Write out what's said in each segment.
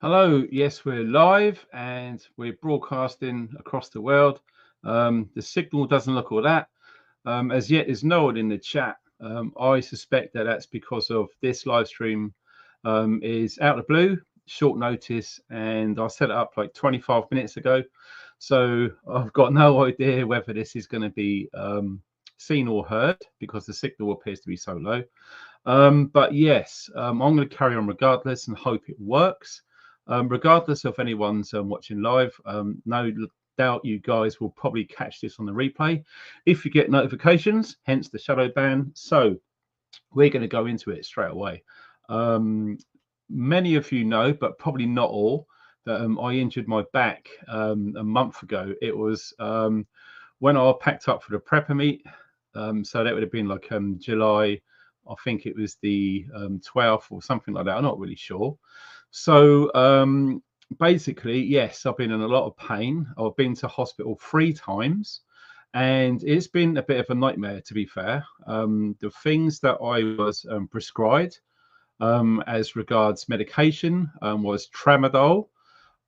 Hello, yes, we're live and we're broadcasting across the world. The signal doesn't look all that. As yet, there's no one in the chat. I suspect that that's because of this live stream is out of the blue, short notice, and I set it up like 25 minutes ago. So I've got no idea whether this is going to be seen or heard because the signal appears to be so low. But yes, I'm going to carry on regardless and hope it works. Regardless of anyone's watching live, no doubt you guys will probably catch this on the replay if you get notifications, hence the shadow ban. So we're going to go into it straight away. Many of you know, but probably not all, that I injured my back a month ago. It was when I packed up for the prepper meet. So that would have been like July, I think it was the 12th or something like that. I'm not really sure. So basically, yes, I've been in a lot of pain. I've been to hospital 3 times and it's been a bit of a nightmare, to be fair. The things that I was prescribed as regards medication was tramadol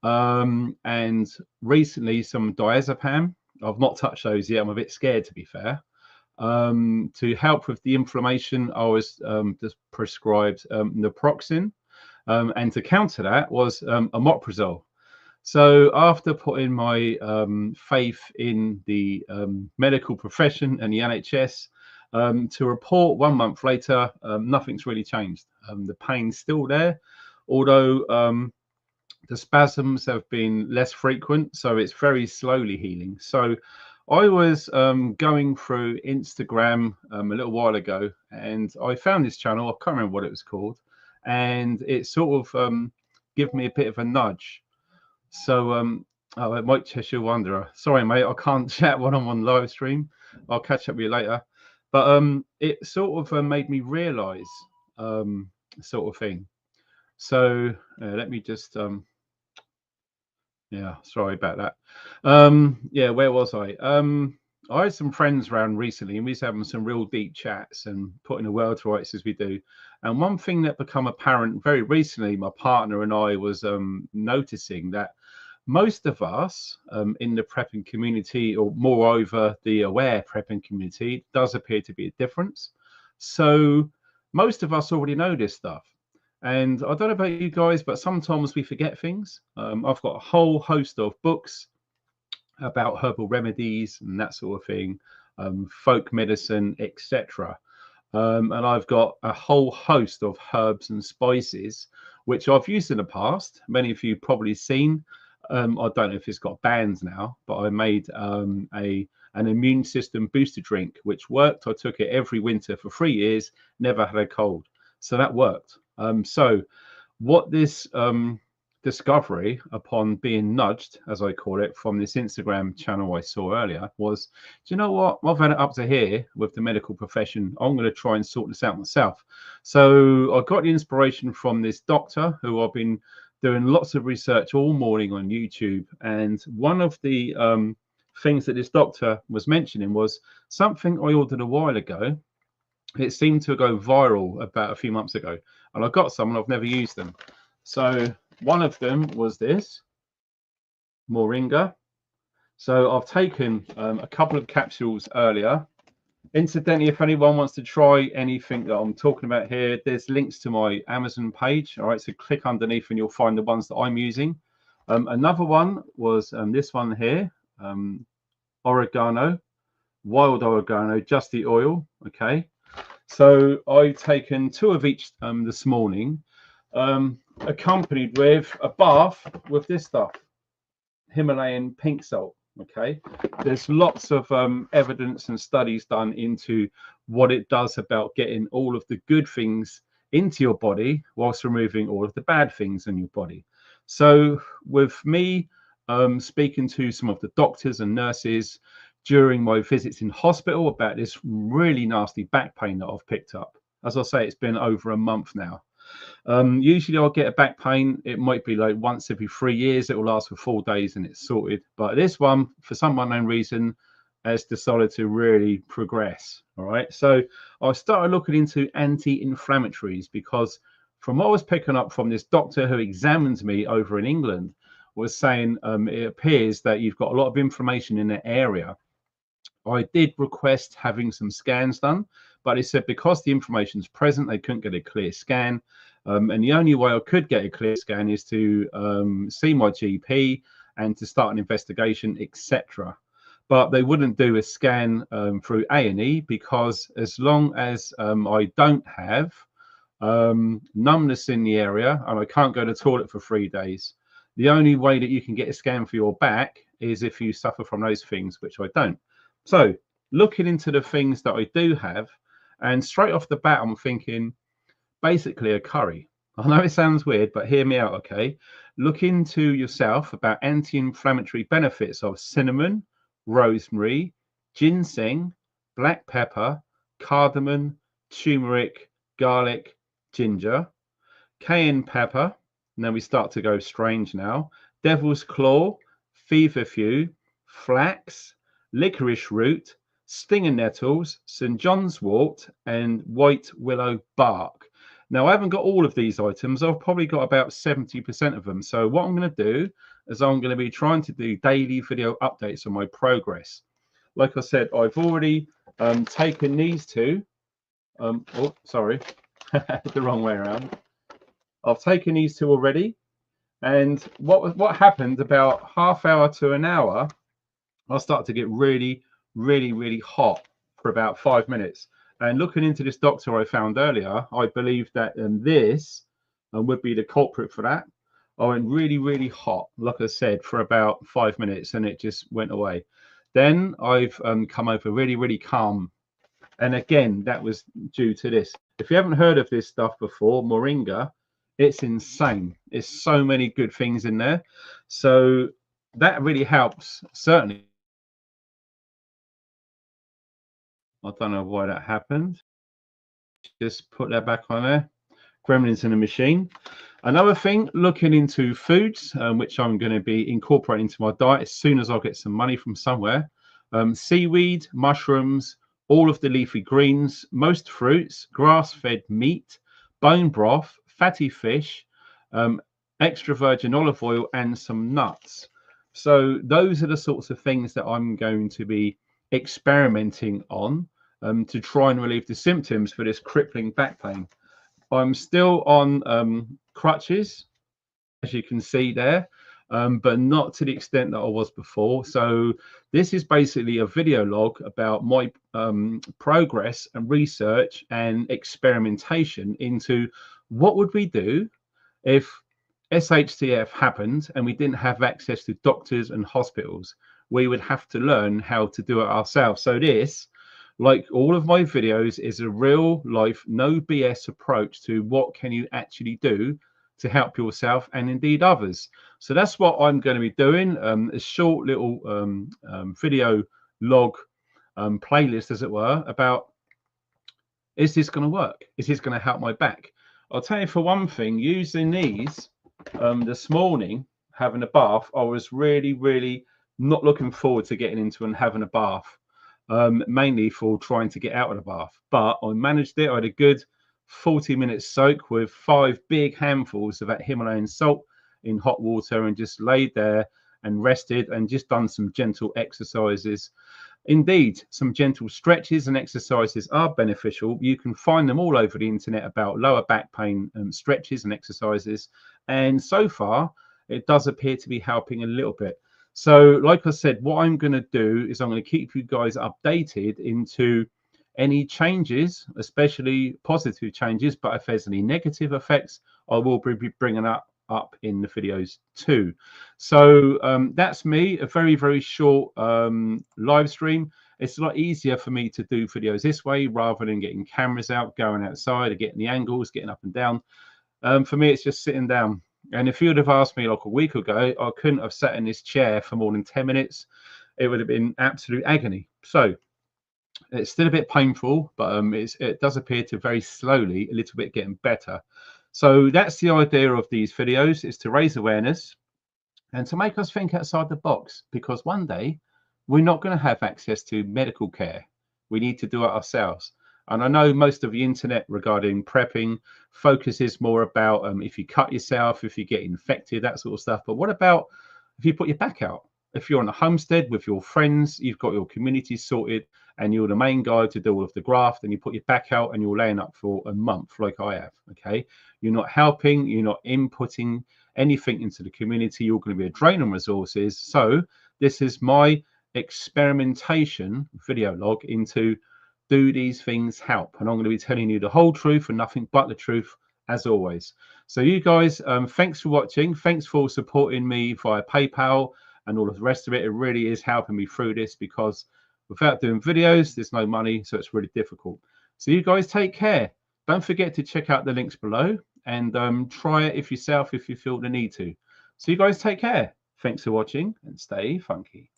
and recently some diazepam. I've not touched those yet. I'm a bit scared, to be fair. To help with the inflammation, I was just prescribed naproxen. And to counter that was omeprazole. So after putting my faith in the medical profession and the NHS, to report 1 month later, nothing's really changed. The pain's still there, although the spasms have been less frequent, so it's very slowly healing. So I was going through Instagram a little while ago, and I found this channel. I can't remember what it was called, and it sort of gave me a bit of a nudge. So oh, Mike Cheshire Wanderer. Sorry, mate, I can't chat when I'm on live stream. I'll catch up with you later. But it sort of made me realise sort of thing. So let me just yeah, sorry about that. Yeah, where was I? I had some friends around recently, and we was having some real deep chats and putting the world to rights as we do. And one thing that become apparent very recently, my partner and I was noticing that most of us in the prepping community, or moreover the aware prepping community, does appear to be a difference. So most of us already know this stuff. And I don't know about you guys, but sometimes we forget things. I've got a whole host of books about herbal remedies and that sort of thing, folk medicine, etc. And I've got a whole host of herbs and spices, which I've used in the past. Many of you probably seen. I don't know if it's got bans now, but I made an immune system booster drink, which worked. I took it every winter for 3 years, never had a cold. So that worked. So what this discovery upon being nudged, as I call it, from this Instagram channel I saw earlier was, do you know what? I've had it up to here with the medical profession. I'm going to try and sort this out myself. So I got the inspiration from this doctor who I've been doing lots of research all morning on YouTube. And one of the things that this doctor was mentioning was something I ordered a while ago. It seemed to go viral about a few months ago, and I got some and I've never used them. So one of them was this moringa. So I've taken a couple of capsules earlier. Incidentally, if anyone wants to try anything that I'm talking about here, there's links to my Amazon page. All right, so click underneath and you'll find the ones that I'm using. Another one was this one here, oregano, wild oregano, just the oil. Okay, so I've taken 2 of each this morning, accompanied with a bath with this stuff, Himalayan pink salt. Okay, there's lots of evidence and studies done into what it does about getting all of the good things into your body whilst removing all of the bad things in your body. So with me speaking to some of the doctors and nurses during my visits in hospital about this really nasty back pain that I've picked up. As I say, it's been over a month now. Usually I'll get a back pain. It might be like once every 3 years. It will last for 4 days and it's sorted. But this one, for some unknown reason, has decided to really progress. All right. So I started looking into anti-inflammatories because from what I was picking up from this doctor who examined me over in England, was saying it appears that you've got a lot of inflammation in that area. I did request having some scans done, but he said because the information's present, they couldn't get a clear scan. And the only way I could get a clear scan is to see my GP and to start an investigation, etc. But they wouldn't do a scan through A&E because as long as I don't have numbness in the area and I can't go to the toilet for 3 days, the only way that you can get a scan for your back is if you suffer from those things, which I don't. So looking into the things that I do have, and straight off the bat, I'm thinking basically a curry. I know it sounds weird, but hear me out, okay? Look into yourself about anti-inflammatory benefits of cinnamon, rosemary, ginseng, black pepper, cardamom, turmeric, garlic, ginger, cayenne pepper. Now we start to go strange now. Devil's claw, feverfew, flax, licorice root, stinger nettles, St. John's wort, and white willow bark. Now, I haven't got all of these items. I've probably got about 70% of them. So what I'm going to do is I'm going to be trying to do daily video updates on my progress. Like I said, I've already taken these two. Oh, sorry, the wrong way around. I've taken these two already. And what happened about half hour to an hour, I started to get really, really, really hot for about 5 minutes. And looking into this doctor I found earlier, I believe that this would be the culprit for that. I went really, really hot, like I said, for about 5 minutes, and it just went away. Then I've come over really, really calm. And again, that was due to this. If you haven't heard of this stuff before, moringa, it's insane. There's so many good things in there. So that really helps, certainly. I don't know why that happened. Just put that back on there. Gremlins in the machine. Another thing, looking into foods, which I'm going to be incorporating into my diet as soon as I get some money from somewhere. Seaweed, mushrooms, all of the leafy greens, most fruits, grass-fed meat, bone broth, fatty fish, extra virgin olive oil, and some nuts. So those are the sorts of things that I'm going to be experimenting on to try and relieve the symptoms for this crippling back pain. I'm still on crutches, as you can see there, but not to the extent that I was before. So this is basically a video log about my progress and research and experimentation into what would we do if SHTF happened and we didn't have access to doctors and hospitals. We would have to learn how to do it ourselves. So this, like all of my videos, is a real life, no BS approach to what can you actually do to help yourself and indeed others. So that's what I'm going to be doing, a short little video log playlist, as it were, about is this going to work? Is this going to help my back? I'll tell you, for one thing, using these this morning, having a bath, I was really, really not looking forward to getting into and having a bath, mainly for trying to get out of the bath. But I managed it. I had a good 40-minute soak with 5 big handfuls of that Himalayan salt in hot water and just laid there and rested and just done some gentle exercises. Indeed, some gentle stretches and exercises are beneficial. You can find them all over the internet about lower back pain stretches and exercises. And so far, it does appear to be helping a little bit. So like I said, what I'm going to do is I'm going to keep you guys updated into any changes, especially positive changes. But if there's any negative effects, I will be bringing that up in the videos too. So that's me, a very, very short live stream. It's a lot easier for me to do videos this way rather than getting cameras out, going outside, or getting the angles, getting up and down. For me, it's just sitting down. And if you would have asked me like a week ago, I couldn't have sat in this chair for more than 10 minutes. It would have been absolute agony. So it's still a bit painful, but it does appear to very slowly, a little bit getting better. So that's the idea of these videos, is to raise awareness and to make us think outside the box, because one day we're not going to have access to medical care. We need to do it ourselves. And I know most of the internet regarding prepping focuses more about if you cut yourself, if you get infected, that sort of stuff. But what about if you put your back out? If you're on a homestead with your friends, you've got your community sorted, and you're the main guy to do all of the graft, and you put your back out and you're laying up for a month like I have, okay? You're not helping, you're not inputting anything into the community, you're going to be a drain on resources. So this is my experimentation video log into, do these things help? And I'm going to be telling you the whole truth and nothing but the truth, as always. So you guys, thanks for watching. Thanks for supporting me via PayPal and all of the rest of it. It really is helping me through this, because without doing videos, there's no money, so it's really difficult. So you guys take care. Don't forget to check out the links below, and try it if yourself if you feel the need to. So you guys take care. Thanks for watching, and stay funky.